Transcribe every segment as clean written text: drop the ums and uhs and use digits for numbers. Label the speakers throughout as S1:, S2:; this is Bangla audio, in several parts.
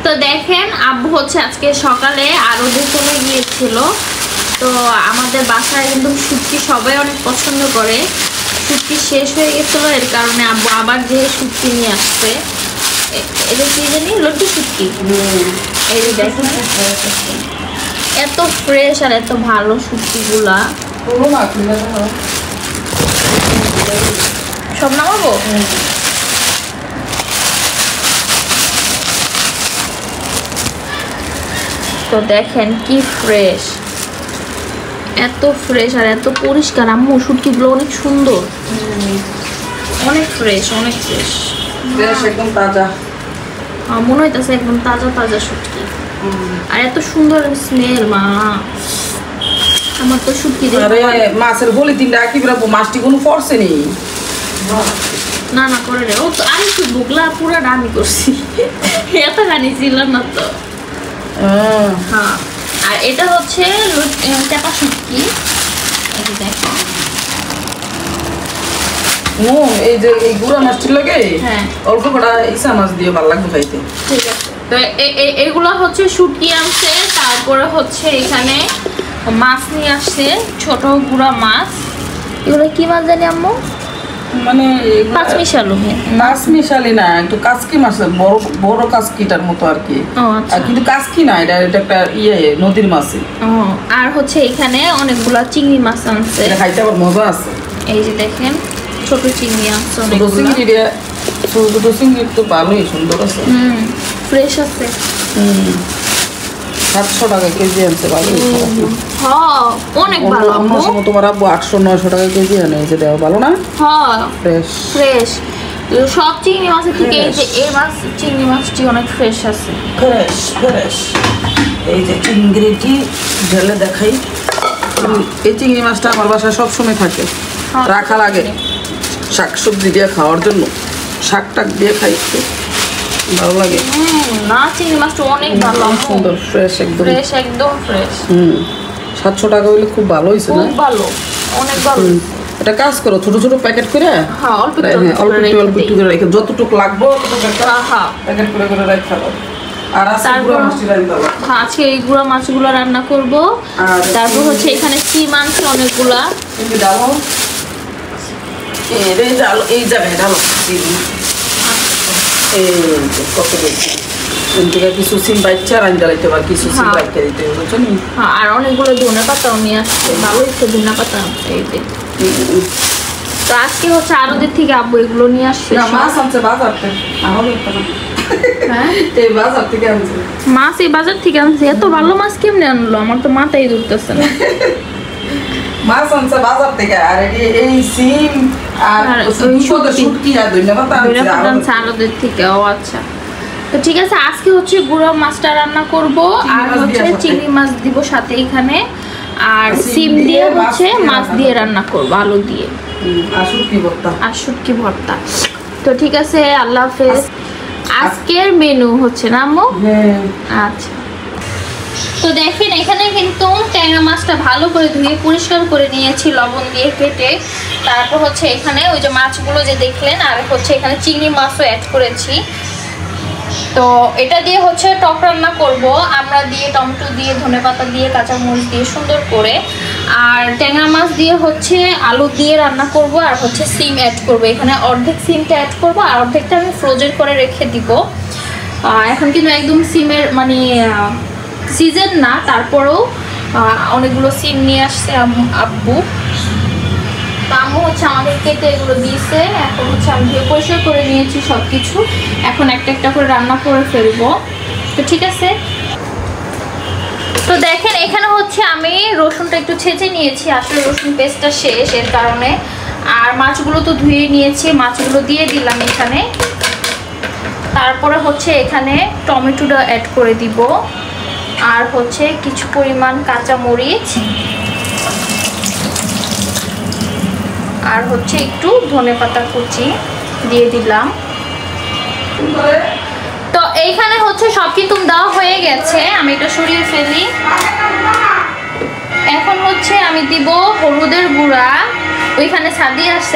S1: তো দেখেন আব্বু হচ্ছে আজকে সকালে আরো চলে গিয়েছিল। তো আমাদের বাসায় কিন্তু শুটকি সবাই অনেক পছন্দ করে। শুটকি শেষ হয়ে গেছিল, এর কারণে আব্বু আবার যে শুটকি নিয়ে আসছে। এটা কি জানি, লটকি শুটকি। এই যে দেখেন এত ফ্রেশ আর এত ভালো শুটকিগুলা। সব নামাবো? তো দেখেন কি ফ্রেশ, এত ফ্রেশ আর এত পরিষ্কার। আম্মু শুটকিগুলো অনেক সুন্দর, অনেক ফ্রেশ, অনেক ফ্রেশ,
S2: একদম তাজা।
S1: মনে হইতেছে একদম তাজা তাজা শুটকি। আর এত সুন্দর স্মেল। মা আমার তো শুটকি
S2: মাছের বলি তিনটা কি বলবো, মাছটি কোনো পড়ছে নি।
S1: না না করে রে, ও তো আমি তো বুগলা পুরা আমি করছি, এত গানি ছিল না তো। হ্যাঁ, আর এটা হচ্ছে চাপা শুটকি। এই দেখো
S2: এই যে এই গুড়া মাছটির লাগে অল্প কটা ইসা মাছ দিয়ে ভালো লাগবে খাইতে।
S1: ঠিক আছে, তো এগুলো হচ্ছে শুটকি আনছে। তারপরে হচ্ছে এখানে মাছ নিয়ে আসছে, ছোট গুড়া মাছ। এগুলো কি মাছ জানি আম্মু?
S2: মানে
S1: পাঁচ মিশালু।
S2: মাছ মিশালি না, একটু কাসকি মাছ, বড় বড় কাসকিটার মতো আর কি। কিন্তু কাসকি না, এটা একটা নদীর মাছ।
S1: আর হচ্ছে এখানে অনেকগুলা চিংড়ি মাছ আনছে,
S2: খাইতে আবার মজা আছে।
S1: এই যে দেখেন ছোট চিংড়ি আনছে,
S2: ছোট চিংড়ি তো ভালোই সুন্দর আছে,
S1: ফ্রেশ আছে।
S2: 700 টাকা কেজি আনছে, ভালো।
S1: অনেক ভালো।
S2: তোমার আব্বু 800-900 টাকা কেজি আনে, এই যে দেওয়া ভালো না? ফ্রেশ
S1: ফ্রেশ সব চিংড়ি মাছের থেকে এই যে এই মাছ, চিংড়ি মাছটি অনেক ফ্রেশ আছে,
S2: ফ্রেশ ফ্রেশ। এই যে চিংড়িটি ঢেলে দেখাই। এই চিংড়ি মাছটা আমার বাসায় সবসময় থাকে, রাখা লাগে শাক সবজি দিয়ে খাওয়ার জন্য। শাক টাক দিয়ে খাইতে ভালো লাগে।
S1: না চিংড়ি মাছটা অনেক ভালো,
S2: সুন্দর, ফ্রেশ, একদম
S1: ফ্রেশ, একদম ফ্রেশ।
S2: 700 টাকা হইলে খুব ভালো হয়েছে না?
S1: খুব ভালো, অনেক ভালো।
S2: এটা কাজ করো, ছোট ছোট প্যাকেট করে অল্প একটু করে রেখে যতটুকু লাগবে প্যাকেট করে করে রেখে দাও। আর
S1: আজকে এই গুঁড়া মাছগুলো রান্না করব। তারপর হচ্ছে এখানে সিম আনছে অনেকগুলা।
S2: এই জায়গায় ডালো কত বেশি কিছু সিম বাইচ্ছে আর আঞ্জা লাইতে পার, কিছু সিম বাইতে দিতে বুঝছো নি।
S1: আর অনেকগুলো ধনে পাতাও নিয়ে আসছে, ভালো হচ্ছে ধনে পাতা। এই যে তো আজকে হচ্ছে আরদের থেকে আব্বু এগুলো নিয়ে আসছে।
S2: মাছ আনছে বাজার থেকে, এই বাজার থেকে আনছে
S1: মাছ, এই বাজার থেকে আনছে। এত ভালো মাছ কেমনে আনলো, আমার তো মাথায় ধরতেছে না।
S2: মাছ আনছে বাজার থেকে, আর এই সিম আর শুটকি আর ধন্যবাদ আনছে
S1: আরদের থেকে। ও আচ্ছা, তো ঠিক আছে। আজকে হচ্ছে গুঁড়া মাছটা রান্না করব, আর হচ্ছে চিংড়ি মাছ দিব সাথে এখানে, আর সিম দিয়ে হচ্ছে মাছ দিয়ে রান্না করব, আলু দিয়ে, আর শুটকি ভর্তা। তো ঠিক আছে, আল্লাহ হাফেজ। আজকের মেনু হচ্ছে না আম্মু? আচ্ছা, তো দেখেন এখানে কিন্তু ট্যাংরা মাছটা ভালো করে ধুয়ে পরিষ্কার করে নিয়েছি লবণ দিয়ে কেটে। তারপর হচ্ছে এখানে ওই যে মাছগুলো যে দেখলেন, আর হচ্ছে এখানে চিংড়ি মাছও অ্যাড করেছি। তো এটা দিয়ে হচ্ছে টক রান্না করব আমরা, দিয়ে টমেটো দিয়ে, ধনেপাতা দিয়ে, কাঁচামরিচ দিয়ে সুন্দর করে। আর ট্যাংরা মাছ দিয়ে হচ্ছে আলু দিয়ে রান্না করব, আর হচ্ছে সিম অ্যাড করব। এখানে অর্ধেক সিমটা অ্যাড করব, আর অর্ধেকটা আমি ফ্রোজেন করে রেখে দিব। এখন কিন্তু একদম সিমের মানে সিজন না, তারপরেও অনেকগুলো সিম নিয়ে আসছে আব্বু। আম্মু হচ্ছে আমাদের কেটে এগুলো দিয়েছে। এখন হচ্ছে আমি ধুয়ে পরিষ্কার করে নিয়েছি সব কিছু, এখন একটা একটা করে রান্না করে ফেলবো। তো ঠিক আছে, তো দেখেন এখানে হচ্ছে আমি রসুনটা একটু ছেঁচে নিয়েছি, আসলে রসুন পেস্টটা শেষ, এর কারণে। আর মাছগুলো তো ধুয়ে নিয়েছি, মাছগুলো দিয়ে দিলাম এখানে। তারপরে হচ্ছে এখানে টমেটোটা অ্যাড করে দিব, আর হচ্ছে কিছু পরিমাণ কাঁচামরিচ, আর হচ্ছে একটু ধনেপাতা কুচি দিয়ে দিলাম। তো এইখানে হচ্ছে সব কিছু দেওয়া হয়ে গেছে, আমি এটা সরিয়ে ফেলি। এখন হচ্ছে আমি দিব হলুদের গুঁড়া। ওইখানে সাদি আসছে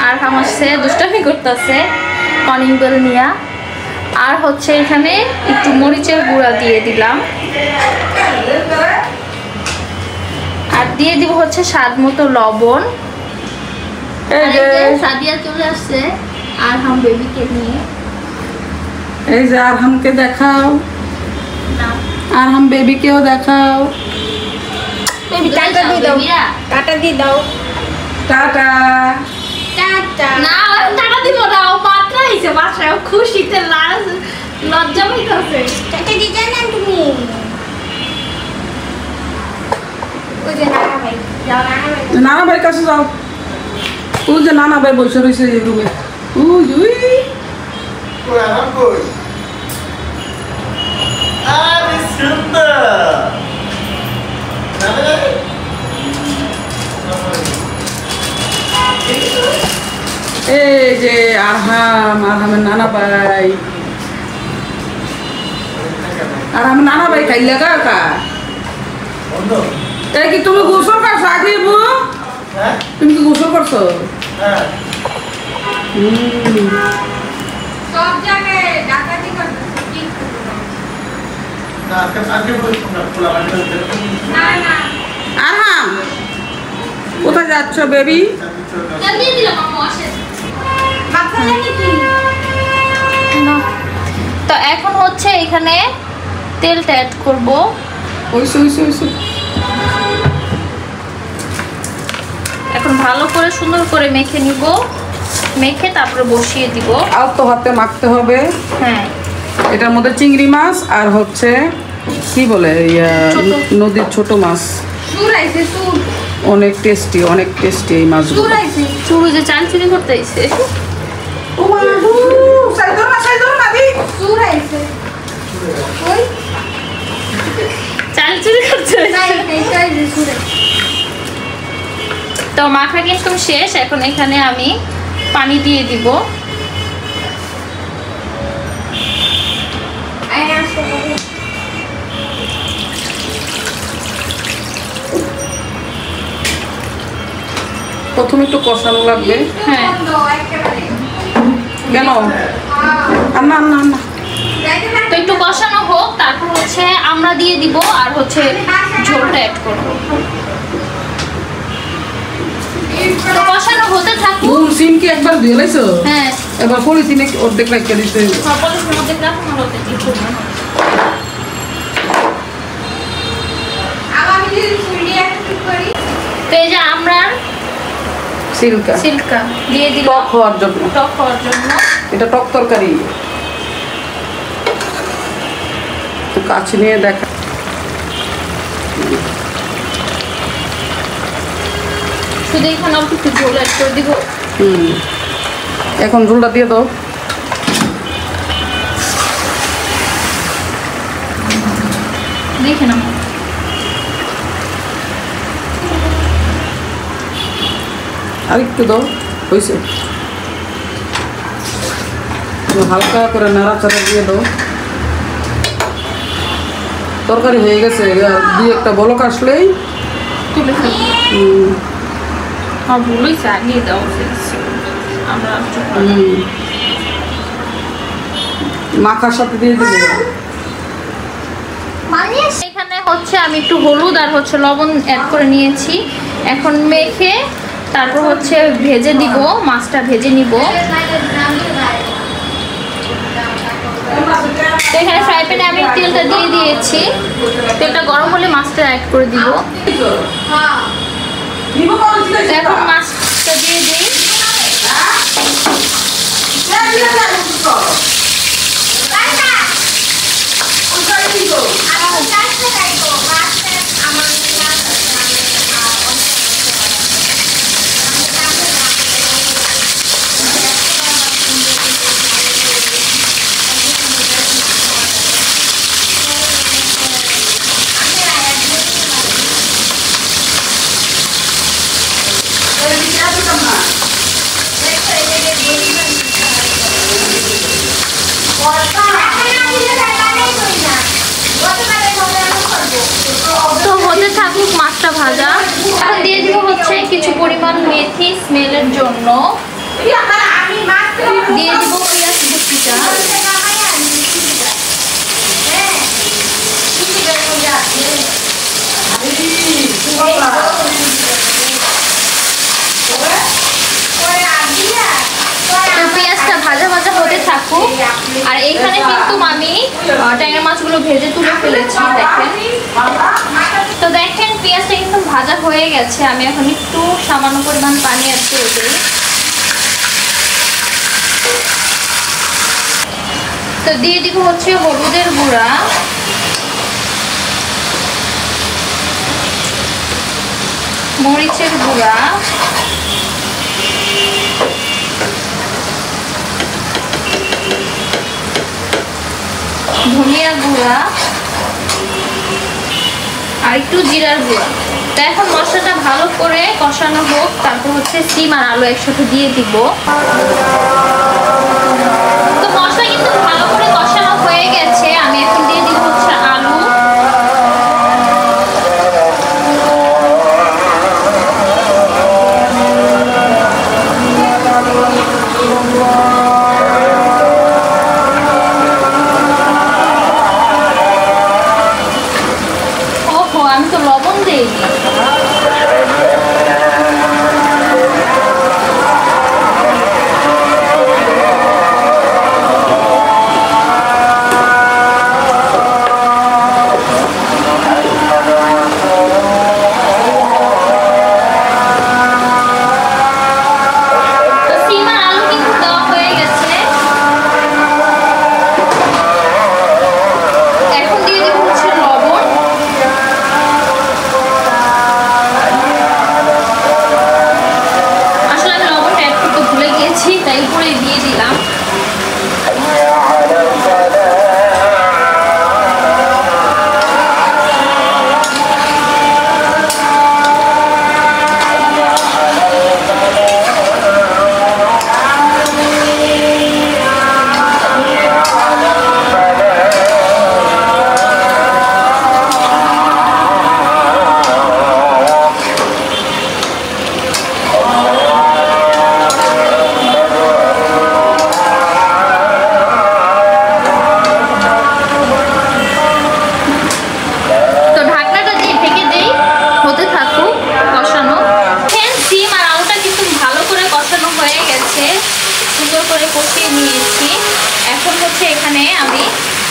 S1: আর হাম আসছে, দুষ্টামি করতেছে কলিং বেল নিয়া। আর হচ্ছে এখানে একটু মরিচের গুঁড়া দিয়ে দিলাম, আর দিয়ে দিব হচ্ছে স্বাদ মতো লবণ। সাদিয়া চলে আসছে আরহাম বেবিকে নিয়ে।
S2: এই যে আরহামকে দেখাও, আরহাম বেবিকেও দেখাও।
S1: বেবি টাটা দিয়ে দাও, টাটা দিয়ে দাও,
S2: টাটা
S1: টাটা। না টাটা দিব না, ও মাত্র আইছে বাসায়, খুশিতে লজ্জা পাইতাছে। টাটা দিতে না তুমি। ওই যে নানা ভাই, যাও নানা ভাই,
S2: নানা ভাই কাছে যাও। ওই যে নানা ভাই বসে রয়েছে এই রুমে। উই উই
S3: কই আরাম কই? আরে সুন্দর।
S2: এই যে আরহামের নানা ভাই, আরহামের নানা ভাই খাইলে কা
S3: বন্ধ।
S2: এই কি তুমি গোসল করছো আগে বু?
S3: হ্যাঁ
S2: তুমি কি গোসল করছো?
S3: হ্যাঁ
S1: সব জায়গায় ডাকাতি করতেছে কি
S3: না আজকে খোলা বাড়ি
S1: না না
S2: আরহাম কোথায় যাচ্ছ বেবি?
S1: জলদি দিলাম আম্মু আসে বাচ্চা জানি কি না। তো এখন হচ্ছে এখানে তেলটা অ্যাড করব।
S2: ওইসে ওইসে ওইসে
S1: এখন ভালো করে সুন্দর করে মেখে নিব, মেখে তারপরে বসিয়ে দিব।
S2: আলতো হাতে মাখতে হবে।
S1: হ্যাঁ
S2: এটার মধ্যে চিংড়ি মাছ আর হচ্ছে কি বলে নদীর ছোট মাছ,
S1: সুরাইছে সুর,
S2: অনেক টেস্টি এই মাছগুলো।
S1: সুরাইছে সুরু যে চাল চুরি করতে আইছে।
S2: ও মা গো সাই ধর না দি
S1: সুরাইছে ওই চাল চুরি করতে আইছে। তো মাখা কিন্তু শেষ, এখন এখানে আমি পানি দিয়ে দিব।
S2: প্রথমে একটু কষানো লাগবে।
S1: হ্যাঁ
S2: কেন? না না না
S1: তো একটু কষানো হোক, তারপর হচ্ছে আমরা দিয়ে দিব আর হচ্ছে ঝোলটা অ্যাড করব। তো কষানো হতে থাকুক।
S2: সিম কি একবার দিয়ে লাইছো?
S1: হ্যাঁ
S2: এবার পলিথিনে অর্ধেক রাখিয়ে দিতে।
S1: সকলের মধ্যে রাখুন আর ওতে দিয়ে করব। তো এই যে আমরা সিল্কা দিয়ে দিলাম
S2: টক হওয়ার জন্য।
S1: টক হওয়ার জন্য।
S2: এটা টক তরকারি। তো কাছে নিয়ে দেখা।
S1: শুধু এখানে অল্প একটু ঝোল অ্যাড করে দিব।
S2: এখন ঝোলটা দিয়ে দাও।
S1: দেখে নাও।
S2: আর একটু দাও, হয়েছে। হালকা করে নাড়াচাড়া দিয়ে দাও। তরকারি হয়ে গেছে, দিয়ে একটা বলক আসলেই
S1: তুলে ফেলবো। ভুল হয়েছে, আগিয়ে দেওয়া উচিত। আমরা
S2: মাখার সাথে দিয়ে দিবে।
S1: এখানে হচ্ছে আমি একটু হলুদ আর হচ্ছে লবণ অ্যাড করে নিয়েছি। এখন মেখে তারপর হচ্ছে ভেজে দিব, মাছটা ভেজে নিব। তো এখানে ফ্রাই প্যানে আমি তেলটা দিয়ে দিয়েছি, তেলটা গরম হলে মাছটা অ্যাড করে দিব। তো এখন মাছটা দিয়ে দিই। তো হতে থাকুক মাছটা ভাজা। এখন দিয়ে দিব হচ্ছে কিছু পরিমাণ মেথি স্মেলের জন্য, দিয়ে দিব পেঁয়াজ কুচিটা। কিন্তু আমি ট্যাংরা মাছগুলো ভেজে তুলে ফেলেছি দেখেন। তো দেখেন পেঁয়াজটা কিন্তু ভাজা হয়ে গেছে। আমি এখন একটু সামান্য পরিমাণ পানি অ্যাড করে দিই। তো দিয়ে দিব হচ্ছে হলুদের গুঁড়া, মরিচের গুঁড়া, ধনিয়া গুঁড়া আর একটু জিরার গুঁড়া। তো এখন মশলাটা ভালো করে কষানো হোক, তারপর হচ্ছে সিম আর আলু একসাথে দিয়ে দিব। তো মশলা কিন্তু ভালো করে কষানো হয়ে গেছে। আমি এখন দিয়ে দিব হচ্ছে আলু। ওহো, আমি তো লবণ দিইনি।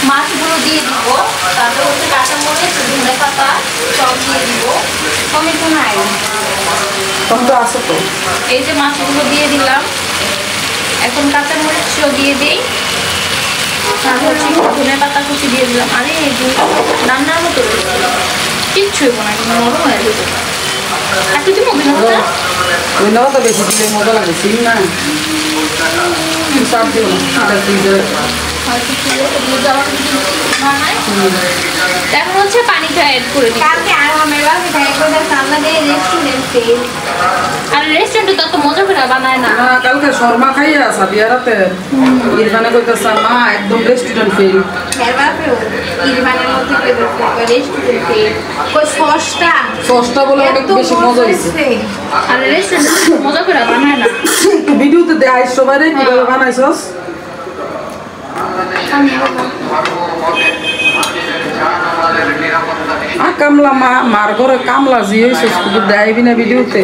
S1: মাছগুলো দিয়ে দিব, তারপর হচ্ছে কাঁচামরিচ, ধনেপাতা সব দিয়ে দিব। টমেটো নাই,
S2: টমেটো আছে তো।
S1: এই যে মাছগুলো দিয়ে দিলাম। এখন কাঁচামরিচও দিয়ে দিই, তারপর হচ্ছে ধনেপাতা কুচি দিয়ে দিলাম। আরে এই যে রান্নার মতো কিচ্ছু না, নরম হয়ে যাবে। একটু দিব ধনেপাতা,
S2: ধনেপাতা বেশি দিলে মজা লাগে। সিম না সার দিও না,
S1: এখন হচ্ছে পানিটা অ্যাড করে দিই। আর রেস্টুরেন্টে তত মজা করে বানায় না।
S2: কালকে শর্মা খাইয়া সাদিয়া রাতে ইরফানে কইতাছে মা একদম রেস্টুরেন্ট ফিল। সসটা বলে অনেক বেশি মজা হয়েছে।
S1: আর রেস্টুরেন্টে মজা করে বানায় না।
S2: একটু ভিডিওতে দেখাই সবাই কিভাবে বানাইছস। কামলা মার ঘরে কামলা জি হয়েছে, শুধু দেখাইবি না ভিডিওতে।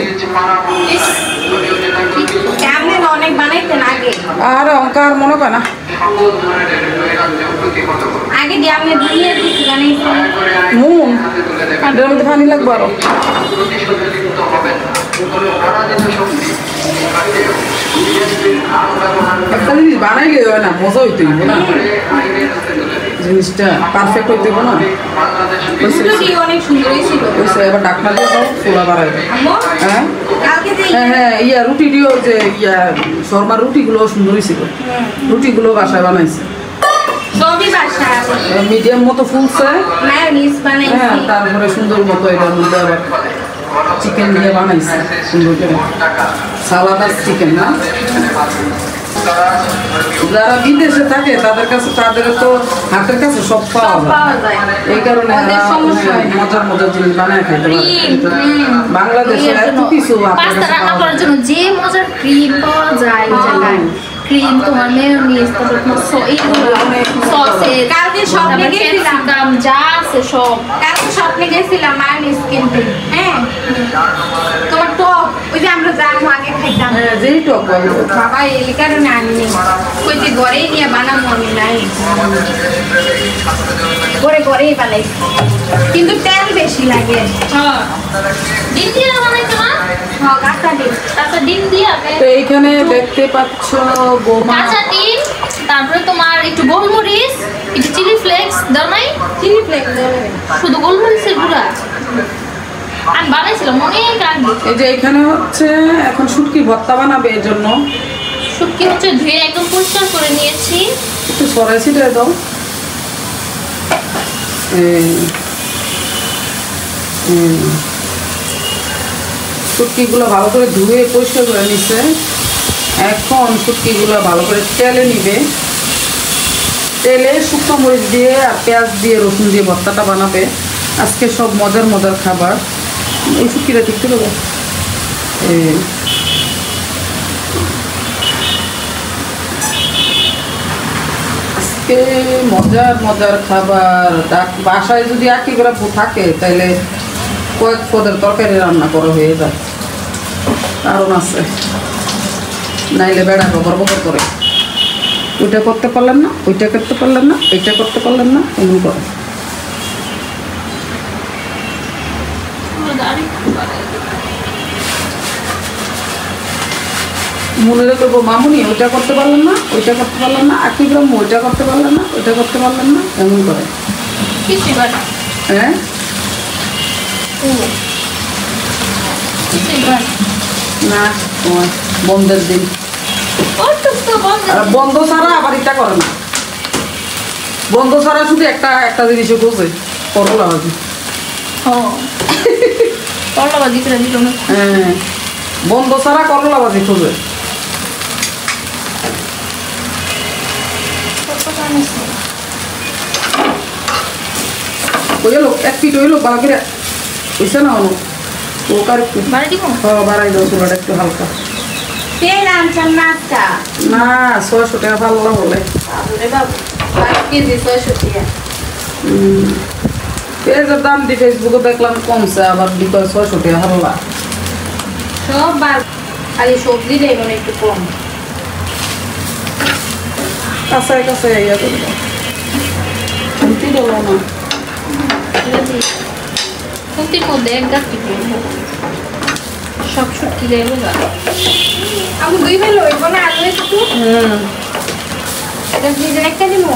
S2: আর অঙ্কার মনে করে না মন এটার মধ্যে পানি লাগবে আরো। একটা জিনিস বানাইলে হয় না, মজা হইতে হইব না, জিনিসটা পারফেক্ট হইতে হইব না। এবার ডাকনা দিয়ে দাও, চোলা বাড়াইবে। হ্যাঁ হ্যাঁ হ্যাঁ, ইয়া রুটি দিও, যে ইয়া শর্মার রুটিগুলো সুন্দর ছিল, রুটিগুলো বাসায় বানাইছে মিডিয়াম মতো ফুলছে। হ্যাঁ, তারপরে সুন্দর মতো এটার মধ্যে আবার চিকেন দিয়ে বানাইছে সুন্দর করে, সালাদ আর চিকেন। না যারা বিদেশে থাকে তাদের কাছে, তাদের তো হাতের কাছে সব পাওয়া যায়, এই কারণে মজার মজার জিনিস বানায় খাইতে পারে। বাংলাদেশে এত কিছু
S1: রান্না করার জন্য যে মজার ক্রিম পাওয়া যায়, ক্রিম, তোমার মেয়োনিজ, তারপর তোমার সসেজ,
S4: কালকে শপে গেছিলাম,
S1: যা আছে সব।
S4: কালকে শপে গেছিলাম মায়োনিজ কিনতে। হ্যাঁ, তোমার টক, ওই যে আমরা যা আগে খাইতাম
S2: হ্যাঁ যেই টক
S4: বাবা এই কারণে আনিনি কইতে ঘরেই নিয়ে বানাবো আমি নাই ঘরেই বানাই কিন্তু তেল বেশি লাগে
S1: হ্যাঁ ডিম দিয়ে বানাইছো না?
S4: হ্যাঁ কাঁচা ডিম
S1: তারপর ডিম দিয়ে
S2: তো এইখানে দেখতে পাচ্ছ বোমা
S1: কাঁচা ডিম, তারপরে তোমার একটু গোলমরিচ, একটু চিলি ফ্লেক্স দাও নাই?
S4: চিনি ফ্লেক্স দেবে
S1: শুধু গোলমরিচের গুঁড়া আমি বানাইছিলাম অনেক আগে।
S2: এই যে এখানে হচ্ছে এখন শুটকি ভর্তা বানাবে এর জন্য
S1: শুটকি হচ্ছে ধুয়ে একদম পরিষ্কার করে নিয়েছি।
S2: একটু সরাই ছিটিয়ে দাও। শুটকিগুলো ভালো করে ধুয়ে পরিষ্কার করে নিচ্ছে। এখন শুটকিগুলো ভালো করে তেলে নিবে, তেলে শুকনো মরিচ দিয়ে আর পেঁয়াজ দিয়ে রসুন দিয়ে ভর্তাটা বানাবে। আজকে সব মজার মজার খাবার। এই শুটকিটা দেখতে পাবো আজকে মজার মজার খাবার। বাসায় যদি একই করে থাকে তাহলে কয়েক পদের তরকারি রান্না করা হয়ে যায়, কারণ আছে নাইলে বেড়া বকর বকর করে ওইটা করতে পারলেন না, ওইটা করতে পারলেন না, এইটা করতে পারলেন না, এমন করে। মনে রেখে মামুনি ওইটা করতে পারলেন না, ওইটা করতে পারলেন না, একই গ্রাম ওইটা করতে পারলেন না, ওইটা করতে পারলেন না, এমন করে। হ্যাঁ না বন্ধের দিন বন্ধ ছাড়া আবার এটা করে না, বন্ধ ছাড়া শুধু একটা একটা জিনিসও করছে করলা ভাজি।
S1: করলা ভাজি করে দিল না।
S2: হ্যাঁ বন্ধ ছাড়া করলা ভাজি খুঁজে। হইলো এক পিঠ হইলো ভালো করে হইছে না অনু ও কার একটু
S1: বাড়ি দিব
S2: বাড়াই দাও চুলাটা একটু হালকা।
S4: তেল আনছেন না আজকা?
S2: না 600 টাকা পাল্লা বলে।
S4: আরে বাবা 5 কেজি 600 টাকা।
S2: পেঁয়াজের দাম দি ফেসবুকে দেখলাম কমছে, আবার বিকজ 600 টাকা হাল্লা।
S4: সব বার খালি সবজি দেয় মানে একটু কম।
S2: কাঁচায় কাঁচায় ইয়া করে দাও, খুন্তি দেবো না।
S1: খুন্তির মধ্যে এক গাছটি করবো, সব শুটকি দেবো।
S4: আমি 2 বেলা হইব না আলু একটু এটা দিয়ে একটা দিব।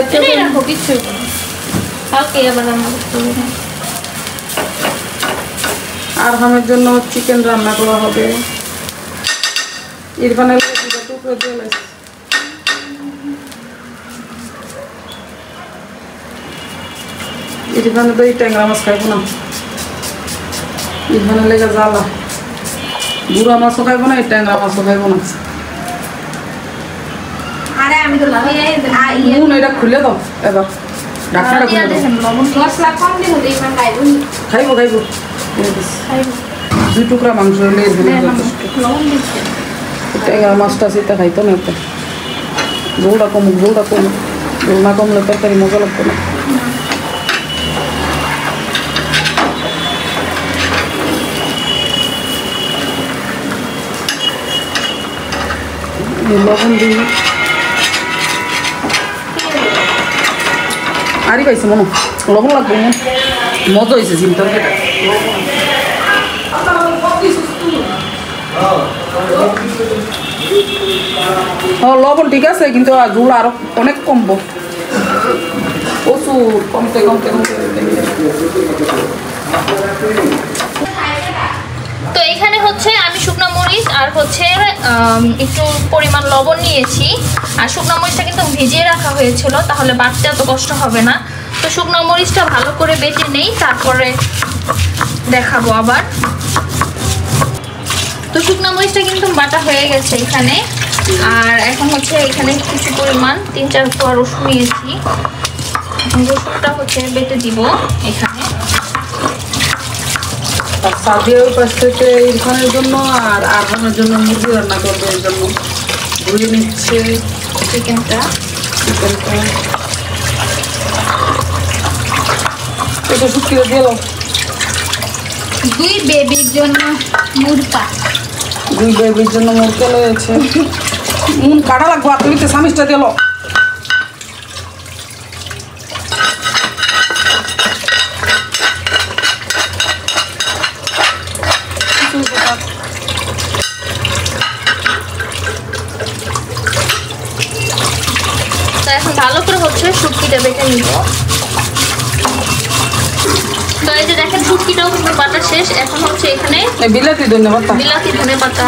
S1: এটাই রাখো, কিচ্ছু কালকে আবার রান্না করতে হবে।
S2: আর হামের জন্য চিকেন রান্না করা হবে। ইরফানের টুকরো দিয়ে ইরফানে তো এই ট্যাংরা মাছ খাইব না, ইরফানের লেগে জ্বালা। বুড়া মাছও খাইব না, এই ট্যাংরা মাছও খাইব না।
S4: আরে আমি তো
S2: নুন এটা খুলে দাও এবার, ঢাকনাটা খুলে দাও।
S4: মশলা কম দিব দেই মানে খাইবো নি।
S2: খাইব খাইব 2 টুকরা মাংস হলে
S1: লবণ দিচ্ছে
S2: ট্যাংরা মাছটা সেটা খাইতো না। একটা ঝোলটা কমুক, ঝোলটা কমুক, ঝোল না কমলে তরকারি মজা লাগতো না। লবণ দিই আরই পাইছে মনে লবণ লাগবে মজা হয়েছে চিন তরকারিটা। লবণ ঠিক আছে কিন্তু ঝোল আরো অনেক কমবো, প্রচুর কমতে কমতে কমতে।
S1: তো এখানে হচ্ছে আমি শুকনো মরিচ আর হচ্ছে একটু পরিমাণ লবণ নিয়েছি। আর শুকনো মরিচটা কিন্তু ভিজিয়ে রাখা হয়েছিল, তাহলে বাটতে এত কষ্ট হবে না। তো শুকনো মরিচটা ভালো করে বেটে নেই, তারপরে দেখাবো আবার। তো শুকনো মরিচটা কিন্তু বাটা হয়ে গেছে এখানে। আর এখন হচ্ছে এখানে কিছু পরিমাণ 3-4 কোয়া রসুন নিয়েছি। রসুনটা হচ্ছে বেটে দিব এখানে।
S2: সাদিয়া ওই পাশ থেকে ইরফানের জন্য আর আরহানের জন্য মুরগি রান্না করবে, এর জন্য ধুয়ে নিচ্ছে
S1: চিকেনটা।
S2: এটা শুকিয়ে দিয়ে দাও।
S4: 2 বেবির জন্য মুরপা
S2: দুই বেবির জন্য মুরকে লয়েছে নুন কাটা লাগবো আর তুমি তো স্বামীটা দিল
S1: তো এখন ভালো করে হচ্ছে শুটকিটা বেটে নিব। তো এই যে দেখেন শুটকিটাও কিন্তু বাটা শেষ। এখন হচ্ছে এখানে
S2: বিলাতি ধন্যবাদ
S1: বিলাতি ধনেপাতা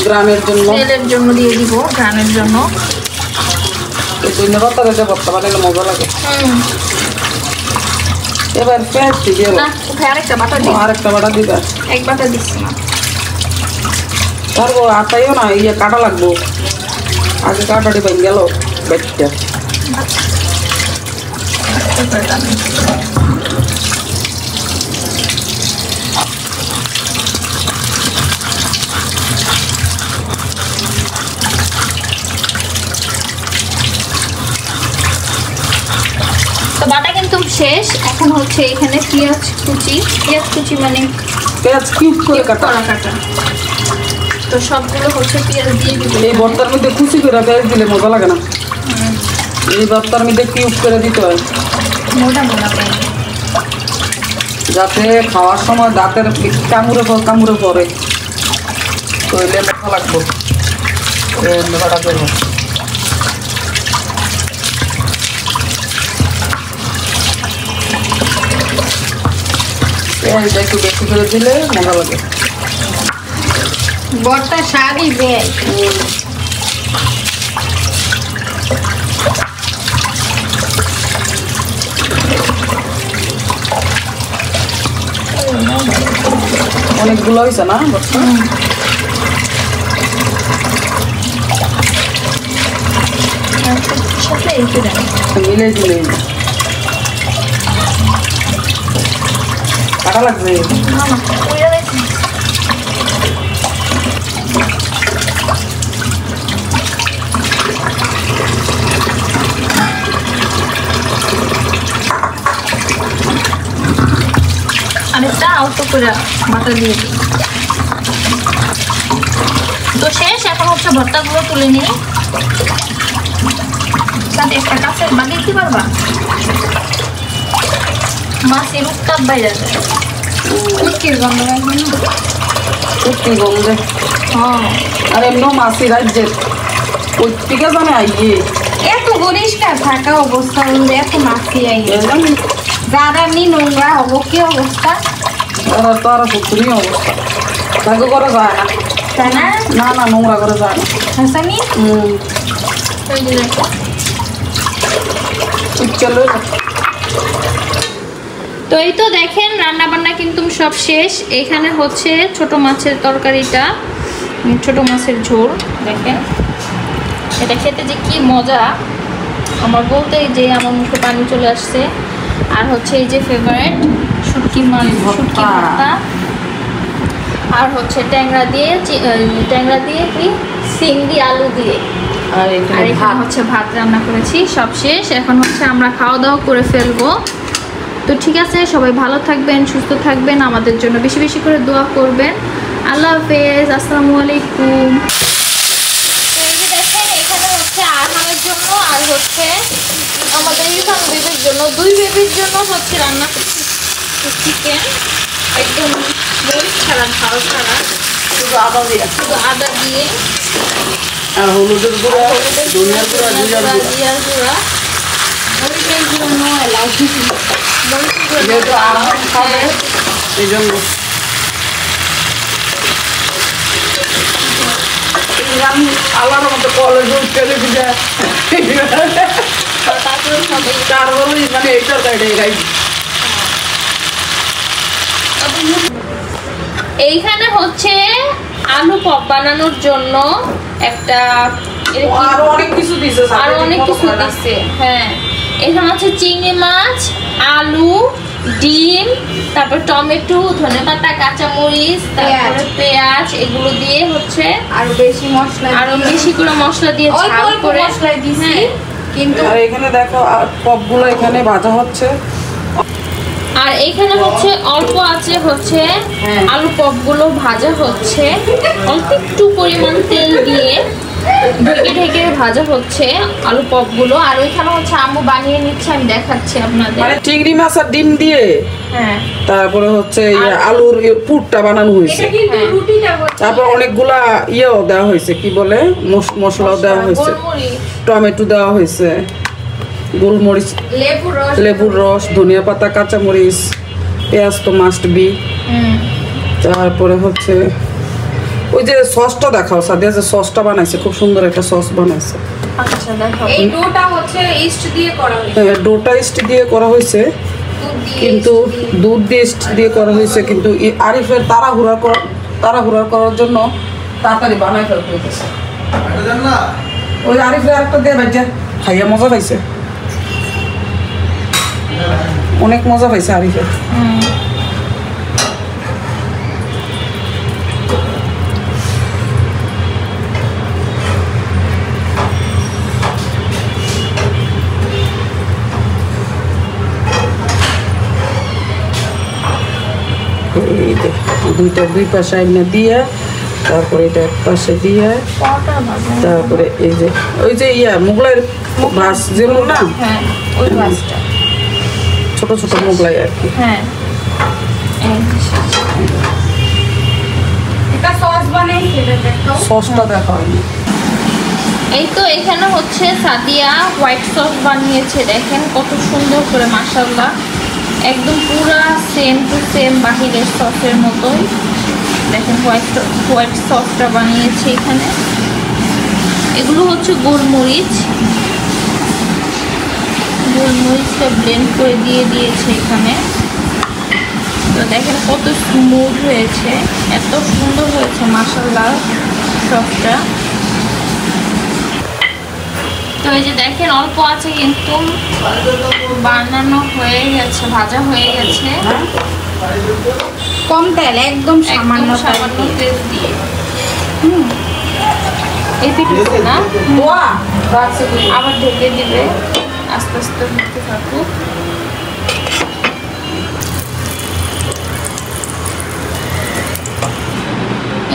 S2: গ্রামের জন্য
S1: তেলের জন্য দিয়ে দিব, ঘ্রাণের জন্য।
S2: এই ধন্যবাদ দিতে ভর্তা বানালে মজা লাগে। এবার পেঁয়াজ দিয়ে
S1: না ওখানে আরেকটা বাটা দিই,
S2: আরেকটা বাটা দিবা।
S1: এক বাটা দিচ্ছি না।
S2: তারপর আটাইও না ইয়ে কাটা লাগবো, আগে কাটাটি পাই গেল বেটটা।
S1: তো বাটা কিন্তু শেষ। এখন হচ্ছে এখানে পেঁয়াজ কুচি মানে
S2: পেঁয়াজ কিউব করে কাটা।
S1: কাটা। তো সবগুলো হচ্ছে পেঁয়াজ দিয়ে দিব।
S2: এই ভর্তার মধ্যে কুচি করে পেঁয়াজ দিলে মজা লাগে না, এই ভর্তার মধ্যে কিউব করে দিতে হয়
S1: মোটা পেঁয়াজ,
S2: যাতে খাওয়ার সময় দাঁতের কামড়ে পড়ে। তৈলে মজা লাগবো। মেলাটা করবো পেঁয়াজটা একটু বেশি করে দিলে মজা লাগে।
S4: বড়টা স্বাদই বেশ।
S2: অনেকগুলো হয়েছে না ভর্তা?
S1: সাথে এইটা দেন।
S2: মিলে দিলে কাটা লাগবে।
S1: না না ওইটা দেখুন। আরেকটা অল্প করে বাটা দিয়ে দিই। তো শেষ। এখন হচ্ছে ভর্তাগুলো তুলে নিই। সাথে একটা কাঁচের বাটি দিতে পারবা? মাছের উত্তাপ বাইরে যায়।
S4: কুচকির গন্ধ লাগবে না?
S2: সত্যি গন্ধে।
S1: হ্যাঁ
S2: আর এমন মাসি রাজ্যের ওই থেকে জানে আইয়ে
S4: এত পরিষ্কার থাকা অবস্থা মধ্যে এত মাছি আইয়ে
S2: এরকম
S4: যারা নি নোংরা হবো কি অবস্থা,
S2: ওরা তো আর সত্যি অবস্থা তাকে করে যায় না।
S4: তাই না?
S2: না না নোংরা করে যায় না।
S4: হাসানি
S2: চলো
S1: তো এই তো দেখেন রান্না বান্না কিন্তু সব শেষ। এখানে হচ্ছে ছোট মাছের তরকারিটা, ছোট মাছের ঝোল। দেখেন এটা খেতে যে কি মজা, আমার বলতে যে আমার মুখে পানি চলে আসছে। আর হচ্ছে এই যে ফেভারিট শুটকি ভর্তা, আর হচ্ছে ট্যাংরা দিয়ে কি সিম দিয়ে আলু দিয়ে,
S2: আর
S1: আর এখানে হচ্ছে ভাত রান্না করেছি। সব শেষ। এখন হচ্ছে আমরা খাওয়া দাওয়া করে ফেলবো। তো ঠিক আছে, সবাই ভালো থাকবেন, সুস্থ থাকবেন, আমাদের জন্য বেশি বেশি করে দোয়া করবেন। আল্লাহ হাফেজ, আসসালামু আলাইকুম। তো এই যে দেখেন এখানে হচ্ছে আরহামের জন্য আর হচ্ছে আমাদের ইরফান বেবির জন্য, দুই বেবির জন্য হচ্ছে রান্না করছি চিকেন, একদম মরিচ ছাড়া, ঝাল ছাড়া,
S2: শুধু আদা দিয়ে,
S1: শুধু আদা দিয়ে,
S2: আর হলুদের গুঁড়া, ধনিয়ার গুঁড়া, জিরার গুঁড়া।
S1: জিরার গুঁড়া,
S4: মরিচের জন্য এলাচ
S1: মরিচের গুঁড়া,
S2: যেহেতু আরাম খাবে এই জন্য আমি আল্লাহর মতো কলেজে চলে যায়
S1: তারপরে সবাই
S2: চার বলেই মানে এইটার সাইডে গাই।
S1: এইখানে হচ্ছে আলু পপ বানানোর জন্য একটা
S2: আরো অনেক কিছু দিছে,
S1: আরো অনেক কিছু দিচ্ছে। হ্যাঁ এখানে হচ্ছে চিংড়ি মাছ, আলু, ডিম, তারপর টমেটো, ধনেপাতা, কাঁচামরিচ, তারপরে পেঁয়াজ, এগুলো দিয়ে হচ্ছে
S4: আরো বেশি মশলা,
S1: আরো বেশি করে মশলা দিয়ে
S4: অল্প
S1: ঝাল
S4: অল্প
S1: করে
S4: মশলা দিছি,
S1: হ্যাঁ।
S4: কিন্তু
S2: আর এখানে দেখো পপগুলো এখানে ভাজা হচ্ছে।
S1: আর আর এখানে হচ্ছে অল্প আছে হচ্ছে আলু পপগুলো ভাজা হচ্ছে অল্প একটু পরিমাণ তেল দিয়ে ঢেকে ঢেকে ভাজা হচ্ছে আলু পপগুলো। আর ওইখানে হচ্ছে আম্মু বানিয়ে নিচ্ছে, আমি দেখাচ্ছি আপনাদের।
S2: মানে চিংড়ি মাছ আর ডিম দিয়ে
S1: হ্যাঁ,
S2: তারপরে হচ্ছে আলুর পুরটা বানানো হয়েছে। তারপর অনেকগুলা ইয়েও দেওয়া হয়েছে, কি বলে মশলাও দেওয়া হয়েছে, টমেটো দেওয়া হয়েছে, গোলমরিচ, লেবুর রস, ধনিয়া পাতা, কাঁচামরিচ, পেঁয়াজ তো মাস্ট বি। তারপরে হচ্ছে ওই যে সসটা দেখাও, সাদিয়া যে সসটা বানাইছে, খুব সুন্দর একটা সস বানাইছে।
S1: আচ্ছা দেখাও।
S4: এই ডোটা হচ্ছে ইস্ট দিয়ে করা হয়েছে।
S2: হ্যাঁ, ডোটা ইস্ট দিয়ে করা হয়েছে, কিন্তু দুধ দিয়ে ইস্ট দিয়ে করা হয়েছে, কিন্তু আরিফের তাড়াহুড়া করার জন্য তাড়াতাড়ি বানাই ফেলতে হইতেছে।
S3: এটা জান না
S2: ওই আরিফের আরেকটা দিয়ে বাচ্চা খাইয়া মজা পাইছে, অনেক মজা পাইছে আরিফের। এই যে দুইটা দুই পাশে আইনা দিয়ে, তারপরে এটা এক পাশে দিয়ে, তারপরে এই যে ওই যে মোগলাই ভাস যেগুলো না,
S1: হ্যাঁ ওই মাছটা
S2: ছোট ছোট মোগলাই আর কি।
S1: হ্যাঁ,
S4: এটা সস বানাইছে, এটা দেখাও।
S2: সসটা দেখা হয়নি।
S1: এই তো এখানে হচ্ছে সাদিয়া হোয়াইট সস বানিয়েছে, দেখেন কত সুন্দর করে, মাশাআল্লাহ একদম পুরা সেম টু সেম বাহিরের সসের মতোই। দেখেন হোয়াইট সসটা বানিয়েছে এখানে। এগুলো হচ্ছে গোলমরিচটা ব্লেন্ড করে দিয়ে দিয়েছে এখানে। তো দেখেন কত স্মুথ হয়েছে, এত সুন্দর হয়েছে মাশাআল্লাহ সসটা। তো এই যে দেখেন অল্প আছে কিন্তু বানানো হয়ে গেছে, ভাজা হয়ে গেছে
S4: কম তেল, একদম সামান্য
S1: সামান্য তেল দিয়ে। এই পিঠে না আবার ঢেকে দিবে, আস্তে আস্তে হতে থাকুক।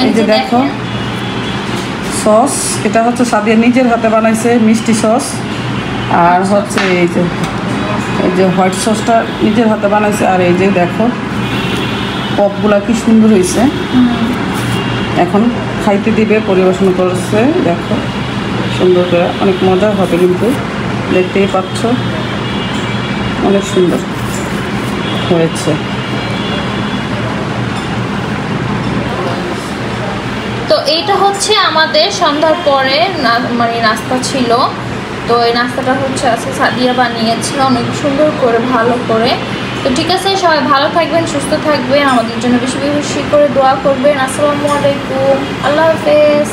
S2: এই যে দেখো সস, এটা হচ্ছে সাদিয়া নিজের হাতে বানাইছে, মিষ্টি সস। আর হচ্ছে এই যে হোয়াইট সসটা নিজের হাতে বানাইছে। আর এই যে দেখো পপগুলা কি সুন্দর হয়েছে, এখন খাইতে দিবে, পরিবেশন করছে। দেখো সুন্দর করে, অনেক মজা হবে কিন্তু, দেখতেই পাচ্ছ অনেক সুন্দর হয়েছে।
S1: তো এইটা হচ্ছে আমাদের সন্ধ্যার পরে মানে নাস্তা ছিল। তো এই নাস্তাটা হচ্ছে আজকে সাদিয়া বানিয়েছে অনেক সুন্দর করে, ভালো করে। তো ঠিক আছে, সবাই ভালো থাকবেন, সুস্থ থাকবেন, আমাদের জন্য বেশি বেশি করে দোয়া করবেন। আসসালামু আলাইকুম, আল্লাহ হাফেজ।